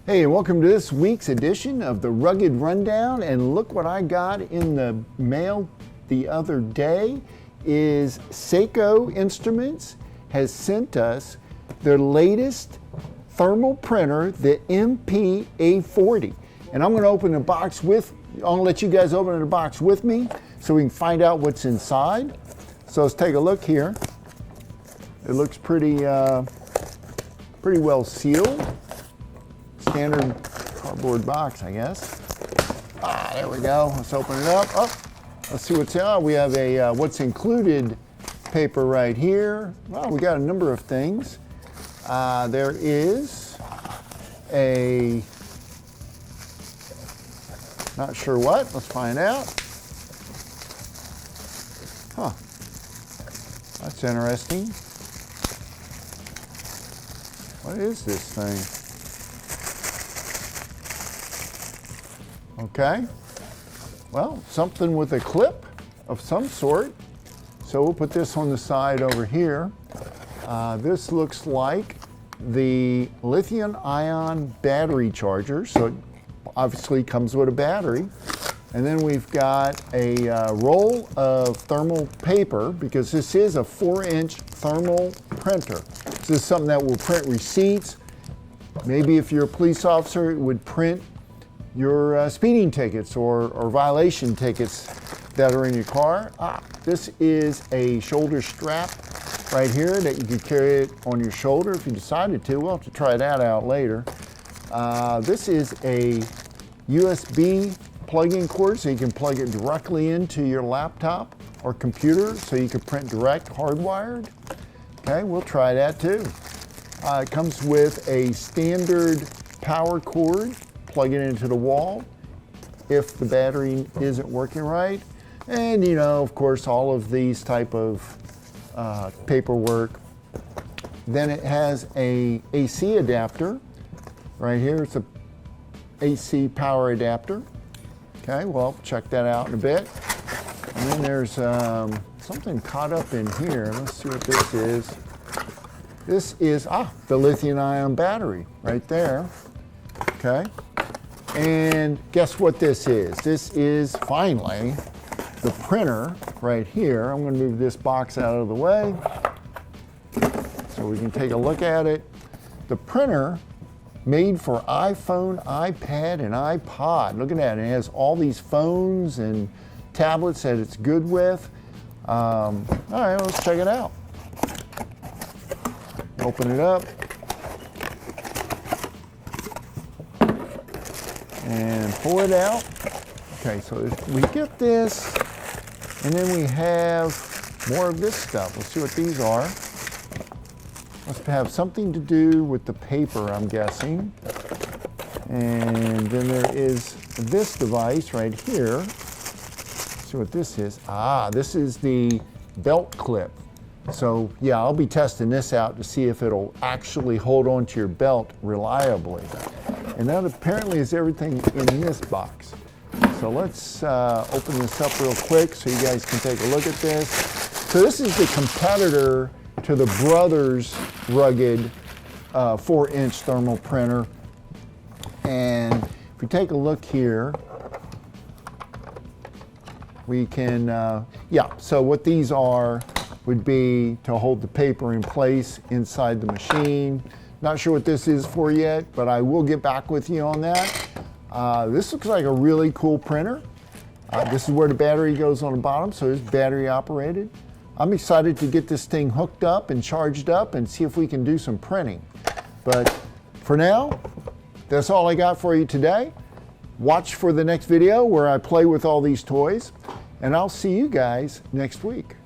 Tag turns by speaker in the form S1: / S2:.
S1: Hey, and welcome to this week's edition of the Rugged Rundown. And look what I got in the mail the other day is Seiko Instruments has sent us their latest thermal printer, the MP-A40. And I'm going to open the box I'll let you guys open the box with me so we can find out what's inside. So let's take a look here. It looks pretty well sealed. Standard cardboard box, I guess. There we go. Let's open it up. Let's see what's in. We have a what's included paper right here. Well, we got a number of things. There is a, not sure what. Let's find out. That's interesting. What is this thing? Okay, well, something with a clip of some sort. So we'll put this on the side over here. This looks like the lithium-ion battery charger. So it obviously comes with a battery. And then we've got a roll of thermal paper because this is a 4-inch thermal printer. This is something that will print receipts. Maybe if you're a police officer, it would print your speeding tickets or violation tickets that are in your car. This is a shoulder strap right here that you could carry it on your shoulder if you decided to. We'll have to try that out later. This is a USB plug-in cord, so you can plug it directly into your laptop or computer so you can print direct hardwired. Okay, we'll try that too. It comes with a standard power cord. Plug it into the wall if the battery isn't working right. And of course, all of these type of paperwork. Then it has a AC adapter right here. It's a AC power adapter. Okay, well, check that out in a bit. And then there's something caught up in here. Let's see what this is. This is the lithium-ion battery right there. Okay. And guess what this is? This is finally the printer right here. I'm going to move this box out of the way so we can take a look at it. The printer made for iPhone, iPad, and iPod. Look at that. It has all these phones and tablets that it's good with. All right, let's check it out. Open it up. And pull it out. Okay, so we get this, and then we have more of this stuff. Let's see what these are. Must have something to do with the paper, I'm guessing. And then there is this device right here. Let's see what this is. This is the belt clip. So yeah, I'll be testing this out to see if it'll actually hold onto your belt reliably. And that apparently is everything in this box. So let's open this up real quick so you guys can take a look at this. So this is the competitor to the Brothers Rugged 4-inch thermal printer. And if we take a look here, we can, so what these are would be to hold the paper in place inside the machine. Not sure what this is for yet, but I will get back with you on that. This looks like a really cool printer. This is where the battery goes on the bottom, so it's battery operated. I'm excited to get this thing hooked up and charged up and see if we can do some printing. But for now, that's all I got for you today. Watch for the next video where I play with all these toys, and I'll see you guys next week.